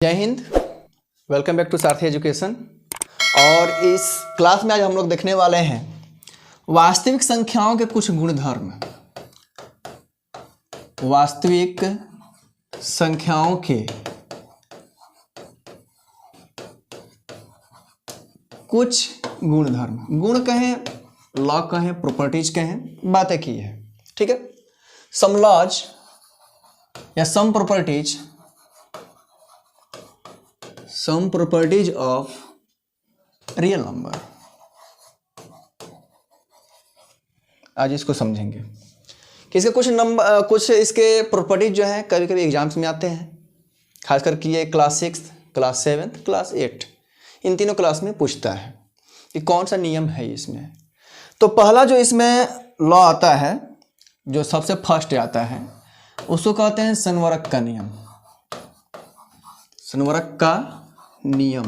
जय Hind. Welcome back to Sarathi education. और इस क्लास में आज हम लोग देखने वाले हैं वास्तविक संख्याओं के कुछ गुणधर्म। वास्तविक संख्याओं के कुछ गुणधर्म, गुण कहें, लॉ कहें, प्रॉपर्टीज कहें, बातें की है। ठीक है। सम लॉज या some properties of real number, आज इसको समझेंगे कि इसके कुछ इसके प्रॉपर्टीज जो हैं कभी कभी एग्जाम्स में आते हैं, खासकर कि ये क्लास 6, क्लास 7, क्लास 8 इन तीनों क्लास में पूछता है कि कौन सा नियम है इसमें। तो पहला जो इसमें लॉ आता है, जो सबसे फर्स्ट आता है, उसको कहते हैं संवरक का नियम। संवरक का नियम।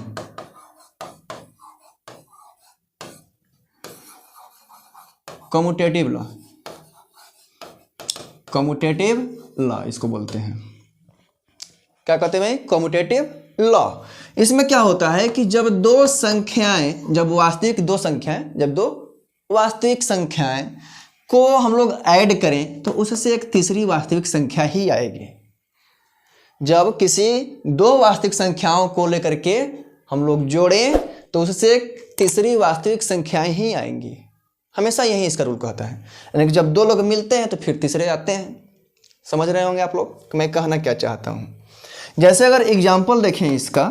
कम्यूटेटिव लॉ, कम्यूटेटिव लॉ इसको बोलते हैं। क्या कहते हैं भाई? Commutative law. इसमें क्या होता है कि जब दो वास्तविक संख्याएं को हम लोग ऐड करें तो उससे एक तीसरी वास्तविक संख्या ही आएगी। जब किसी दो वास्तविक संख्याओं को लेकर के हम लोग जोड़ें तो उससे एक तीसरी वास्तविक संख्याएं ही आएंगी। हमेशा यही इसका रूल कहता है। यानी कि जब दो लोग मिलते हैं तो फिर तीसरे आते हैं। समझ रहे होंगे आप लोग मैं कहना क्या चाहता हूं। जैसे अगर एग्जाम्पल देखें इसका,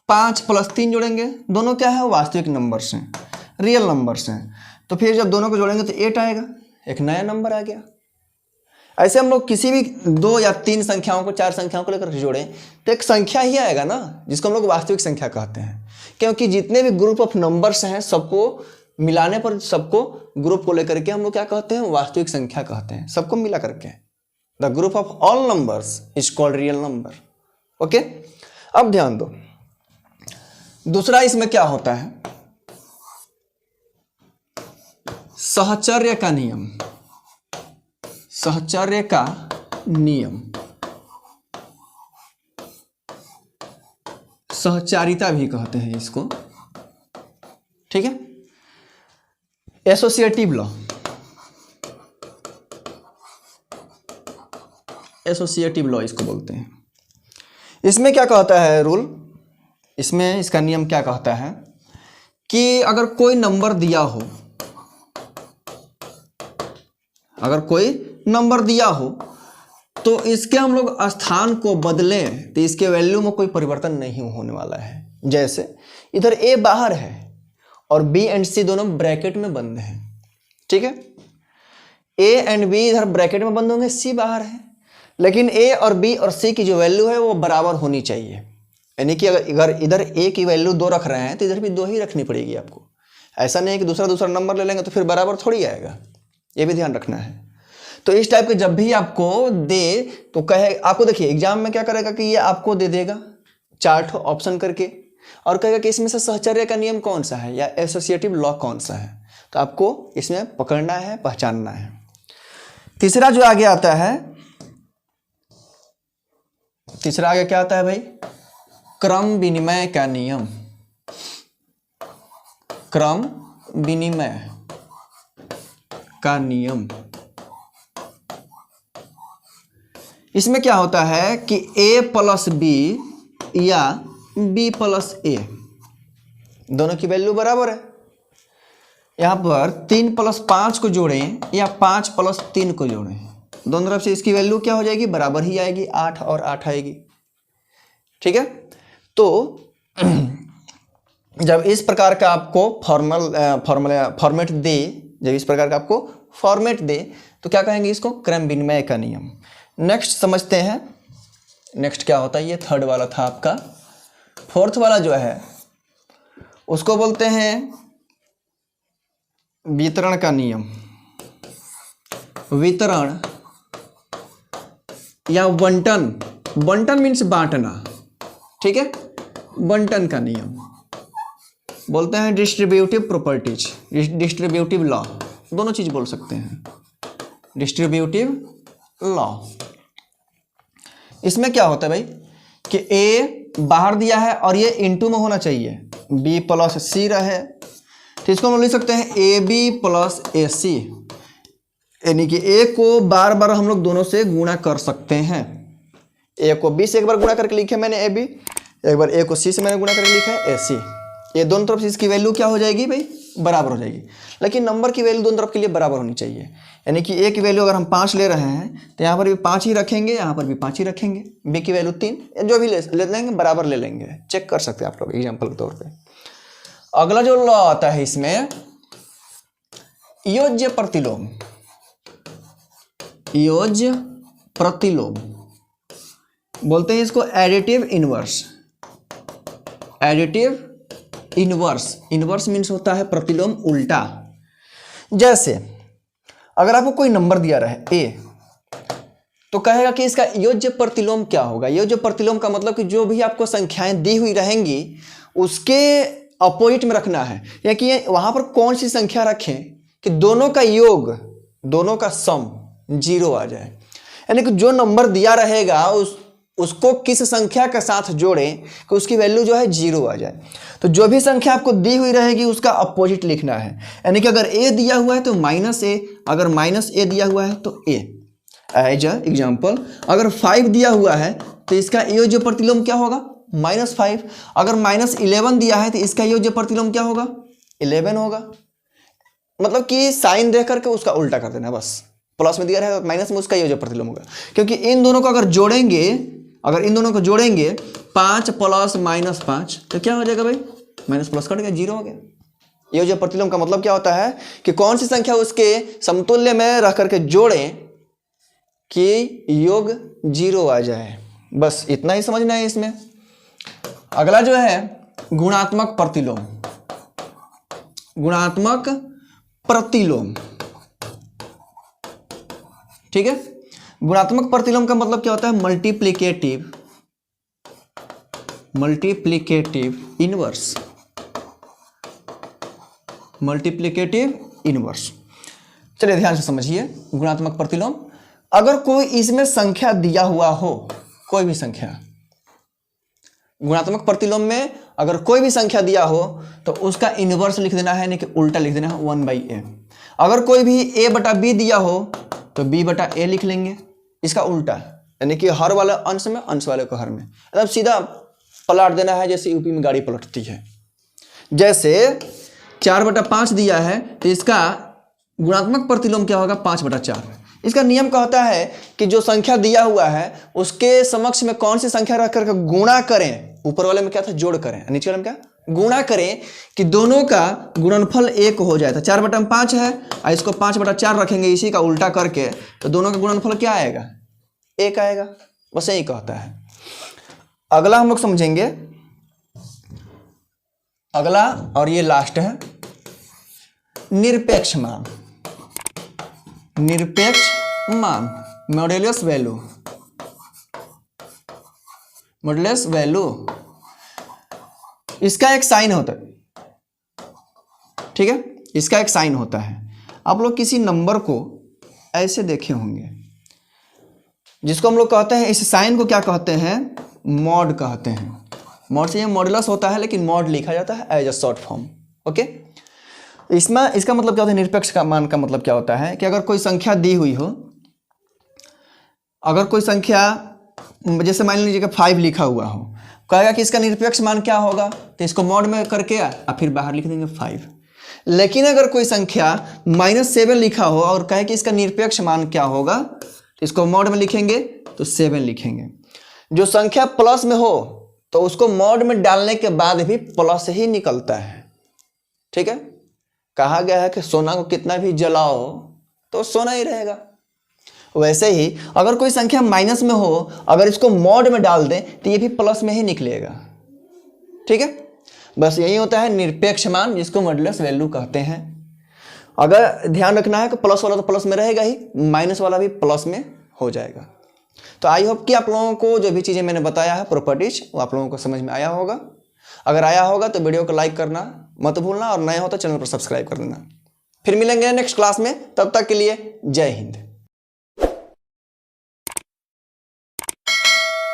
5 + 3 जोड़ेंगे, दोनों क्या है? वास्तविक नंबर्स हैं, रियल नंबर्स हैं। तो फिर जब दोनों को जोड़ेंगे तो 8 आएगा, एक नया नंबर आ गया। ऐसे हम लोग किसी भी 2 या 3 संख्याओं को, 4 संख्याओं को लेकर जोड़ें तो एक संख्या ही आएगा ना, जिसको हम लोग वास्तविक संख्या कहते हैं। क्योंकि जितने भी ग्रुप ऑफ नंबर्स हैं सबको मिलाने पर, सबको ग्रुप को लेकर के हम लोग क्या कहते हैं? वास्तविक संख्या कहते हैं। सबको मिला करके the group of all numbers is called real number. Okay. अब ध्यान दो, दूसरा इसमें क्या होता है? सहचर्य का नियम। सहचर्य का नियम, सहचारिता भी कहते हैं इसको। ठीक है। एसोसिएटिव लॉ, एसोसिएटिव लॉ इसको बोलते हैं। इसमें क्या कहता है रूल? इसमें इसका नियम क्या कहता है कि अगर कोई नंबर दिया हो, अगर कोई नंबर दिया हो तो इसके हम लोग स्थान को बदलें तो इसके वैल्यू में कोई परिवर्तन नहीं होने वाला है। जैसे इधर ए बाहर है और बी एंड सी दोनों ब्रैकेट में बंद हैं। ठीक है। ए एंड बी इधर ब्रैकेट में बंद होंगे, सी बाहर है, लेकिन ए और बी और सी की जो वैल्यू है वो बराबर होनी चाहिए। यानी कि अगर इधर ए की वैल्यू 2 रख रहे हैं तो इधर भी 2 ही रखनी पड़ेगी आपको। ऐसा नहीं है कि दूसरा नंबर ले लेंगे तो फिर बराबर थोड़ी आएगा, ये भी ध्यान रखना है। तो इस टाइप के जब भी आपको दे तो कहे, आपको देखिए एग्जाम में क्या करेगा कि ये आपको दे देगा 4 ऑप्शन करके और कहेगा कि इसमें से सहचर्य का नियम कौन सा है या एसोसिएटिव लॉ कौन सा है। तो आपको इसमें पकड़ना है, पहचानना है। तीसरा जो आगे आता है, तीसरा आगे क्या आता है भाई? क्रम विनिमय का नियम। क्रम विनिमय का नियम। इसमें क्या होता है कि a + b या b + a दोनों की वैल्यू बराबर है। यहां पर 3 + 5 को जोड़ें या 5 + 3 को जोड़ें, दोनों तरफ से इसकी वैल्यू क्या हो जाएगी? बराबर ही आएगी, 8 और 8 आएगी। ठीक है। तो जब इस प्रकार का आपको फॉर्मेट दे, जब इस प्रकार का आपको फॉर्मेट दे तो क्या कहेंगे? इसको क्रम विनिमय का नियम। नेक्स्ट समझते हैं, नेक्स्ट क्या होता है? ये थर्ड वाला था आपका। फोर्थ वाला जो है उसको बोलते हैं वितरण का नियम। वितरण या बंटन, बंटन मीन्स बांटना। ठीक है। बंटन का नियम बोलते हैं डिस्ट्रीब्यूटिव प्रॉपर्टीज, डिस्ट्रीब्यूटिव लॉ, दोनों चीज बोल सकते हैं। Distributive law. इसमें क्या होता है भाई कि ए बाहर दिया है और ये इनटू में होना चाहिए, बी प्लस सी रहे, तो इसको हम लिख सकते हैं ए बी प्लस ए सी, यानी कि ए को बार बार हम लोग दोनों से गुणा कर सकते हैं। ए को बी से एक बार गुणा करके लिखे मैंने ए बी, एक बार ए को सी से मैंने गुणा करके लिखा है ए सी। ये दोनों तरफ से इसकी वैल्यू क्या हो जाएगी भाई, बराबर हो जाएगी। लेकिन नंबर की वैल्यू दोनों तरफ के लिए बराबर होनी चाहिए, यानी कि ए की वैल्यू अगर हम 5 ले रहे हैं तो यहाँ पर भी 5 ही रखेंगे, यहाँ पर भी 5 ही रखेंगे, बी की वैल्यू 3, जो भी ले लेंगे बराबर ले लेंगे, चेक कर सकते हैं आप लोग एग्जाम्पल के तौर पर। अगला जो लॉ आता है इसमें योज्य प्रतिलोम, योज्य प्रतिलोम बोलते हैं इसको additive inverse, additive inverse, inverse means होता है प्रतिलोम उल्टा। जैसे अगर आपको कोई नंबर दिया रहे ए, तो कहेगा कि इसका योज्य प्रतिलोम क्या होगा। योज्य प्रतिलोम का मतलब कि जो भी आपको संख्याएं दी हुई रहेंगी उसके अपोजिट में रखना है, या कि वहां पर कौन सी संख्या रखें कि दोनों का योग, दोनों का सम 0 आ जाए, यानी कि जो नंबर दिया रहेगा उसको किस संख्या के साथ जोड़ें कि उसकी वैल्यू जो है 0 आ जाए। तो जो भी संख्या आपको दी हुई रहेगी उसका अपोजिट लिखना है, यानी कि अगर a दिया हुआ है तो -a, अगर -a दिया हुआ है तो a। एज एग्जाम्पल अगर 5 दिया हुआ है तो इसका योज्य प्रतिलोम क्या होगा, -5। अगर -11 दिया है तो इसका योज्य प्रतिलोम क्या होगा, 11 होगा। मतलब कि साइन देख करके उसका उल्टा कर देना, बस प्लस में दिया रहेगा तो माइनस में उसका योज्य प्रतिलोम होगा। क्योंकि इन दोनों को अगर जोड़ेंगे, अगर इन दोनों को जोड़ेंगे 5 प्लस -5 तो क्या हो जाएगा भाई, माइनस प्लस कट गया, 0 हो गया। योज्य प्रतिलोम का मतलब क्या होता है कि कौन सी संख्या उसके समतुल्य में रख करके जोड़ें कि योग 0 आ जाए, बस इतना ही समझना है इसमें। अगला जो है गुणात्मक प्रतिलोम, गुणात्मक प्रतिलोम, ठीक है। गुणात्मक प्रतिलोम का मतलब क्या होता है, multiplicative, multiplicative inverse, multiplicative inverse. चलिए ध्यान से समझिए गुणात्मक प्रतिलोम। अगर कोई इसमें संख्या दिया हुआ हो, कोई भी संख्या, गुणात्मक प्रतिलोम में अगर कोई भी संख्या दिया हो तो उसका इनवर्स लिख देना है, यानी कि उल्टा लिख देना है 1/a। अगर कोई भी a/b दिया हो तो b/a लिख लेंगे, इसका उल्टा, यानी कि हर वाले अंश में अंश वाले को हर में, मतलब सीधा पलट देना है, जैसे यूपी में गाड़ी पलटती है। जैसे 4/5 दिया है तो इसका गुणात्मक प्रतिलोम क्या होगा, 5/4। इसका नियम क्या होता है कि जो संख्या दिया हुआ है उसके समक्ष में कौन सी संख्या रख करके गुणा करें, ऊपर वाले में क्या था जोड़ करें, नीचे वाले में क्या गुणा करें, कि दोनों का गुणनफल 1 हो जाए। तो 4/5 है और इसको 5/4 रखेंगे इसी का उल्टा करके, तो दोनों का गुणनफल क्या आएगा, 1 आएगा। बस यही कहता है। अगला हम लोग समझेंगे, अगला और ये लास्ट है निरपेक्ष मान, निरपेक्ष मान, मॉड्यूलस वैल्यू, मॉड्यूलस वैल्यू। इसका एक साइन होता है, ठीक है, इसका एक साइन होता है। आप लोग किसी नंबर को ऐसे देखे होंगे, जिसको हम लोग कहते हैं, इस साइन को क्या कहते हैं, मॉड कहते हैं। मॉड से ये मॉडुलस होता है, लेकिन मॉड लिखा जाता है as a short form. Okay, इसमें इसका मतलब क्या होता है, निरपेक्ष का मान का मतलब क्या होता है कि अगर कोई संख्या दी हुई हो, अगर कोई संख्या जैसे मान लीजिए कि 5 लिखा हुआ हो, कहेगा कि इसका निरपेक्ष मान क्या होगा, तो इसको मॉड में करके और फिर बाहर लिख देंगे 5। लेकिन अगर कोई संख्या -7 लिखा हो और कहे कि इसका निरपेक्ष मान क्या होगा, तो इसको मॉड में लिखेंगे तो 7 लिखेंगे। जो संख्या प्लस में हो तो उसको मॉड में डालने के बाद भी प्लस ही निकलता है, ठीक है। कहा गया है कि सोना को कितना भी जलाओ तो सोना ही रहेगा। वैसे ही अगर कोई संख्या माइनस में हो, अगर इसको मॉड में डाल दें तो ये भी प्लस में ही निकलेगा, ठीक है। बस यही होता है निरपेक्ष मान, जिसको मॉडुलस वैल्यू कहते हैं। अगर ध्यान रखना है कि प्लस वाला तो प्लस में रहेगा ही, माइनस वाला भी प्लस में हो जाएगा। तो आई होप कि आप लोगों को जो भी चीज़ें मैंने बताया है प्रॉपर्टीज, वो आप लोगों को समझ में आया होगा। अगर आया होगा तो वीडियो को लाइक करना मत भूलना, और नया हो तो चैनल पर सब्सक्राइब कर देना। फिर मिलेंगे नेक्स्ट क्लास में, तब तक के लिए जय हिंद।